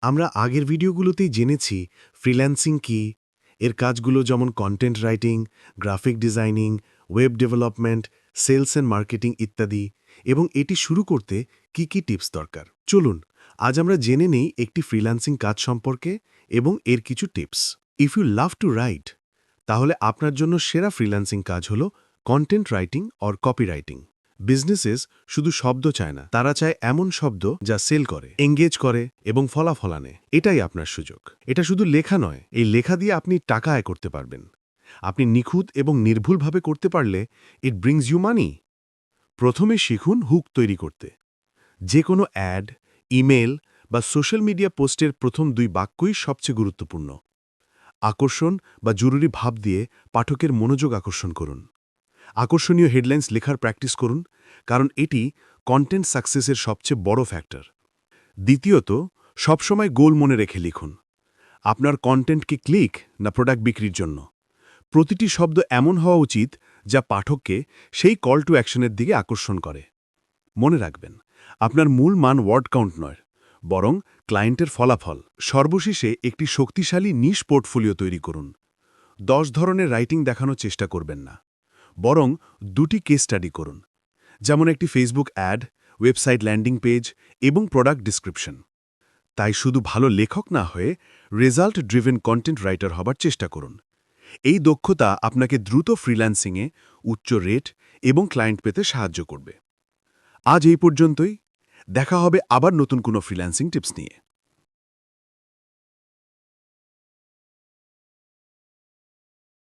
আমরা আগের ভিডিওগুলোতেই জেনেছি ফ্রিল্যান্সিং কি, এর কাজগুলো যেমন content writing, graphic designing, web development, sales and marketing ইত্যাদি, এবং এটি শুরু করতে কি কি টিপস দরকার। চলুন আজ আমরা জেনে নেই একটি ফ্রিল্যান্সিং কাজ সম্পর্কে এবং এর কিছু টিপস। If you love to write, তাহলে আপনার জন্য সেরা ফ্রিল্যান্সিং কাজ হল content writing or copywriting. Businesses শুধু শব্দ চায় না, তারা চায় এমন শব্দ যা সেল করে, এঙ্গেজ করে এবং ফলাফল আনে। এটাই আপনার সুযোগ। এটা শুধু লেখা নয়, এই লেখা দিয়ে আপনি টাকা আয় করতে পারবেন। আপনি নিখুঁত এবং নির্ভুলভাবে করতে পারলে ইট ব্রিংস ইউ মানি। প্রথমে শিখুন হুক তৈরি করতে। যে কোনো অ্যাড, ইমেল বা সোশ্যাল মিডিয়া পোস্টের প্রথম 2 বাক্যই সবচেয়ে গুরুত্বপূর্ণ। আকর্ষণ বা জরুরি ভাব দিয়ে পাঠকের মনোযোগ আকর্ষণ করুন। আকর্ষণীয় হেডলাইন্স লেখার প্র্যাকটিস করুন, কারণ এটি কন্টেন্ট সাকসেসের সবচেয়ে বড় ফ্যাক্টর। দ্বিতীয়ত, সবসময় গোল মনে রেখে লিখুন। আপনার কন্টেন্ট কি ক্লিক না প্রোডাক্ট বিক্রির জন্য? প্রতিটি শব্দ এমন হওয়া উচিত যা পাঠককে সেই কল টু অ্যাকশনের দিকে আকর্ষণ করে। মনে রাখবেন, আপনার মূল মান ওয়ার্ড কাউন্ট নয়, বরং ক্লায়েন্টের ফলাফল। সর্বশেষে একটি শক্তিশালী নিশ পোর্টফোলিও তৈরি করুন। 10 ধরনের রাইটিং দেখানোর চেষ্টা করবেন না, বরং 2টি কেস স্টাডি করুন, যেমন একটি Facebook ad, website landing page এবং প্রোডাক্ট ডিসক্রিপশন। তাই শুধু ভালো লেখক না হয়ে রেজাল্ট ড্রিভেন কন্টেন্ট রাইটার হবার চেষ্টা করুন। এই দক্ষতা আপনাকে দ্রুত ফ্রিল্যান্সিংয়ে উচ্চ রেট এবং ক্লায়েন্ট পেতে সাহায্য করবে। আজ এই পর্যন্তই। দেখা হবে আবার নতুন কোনো ফ্রিল্যান্সিং টিপস নিয়ে।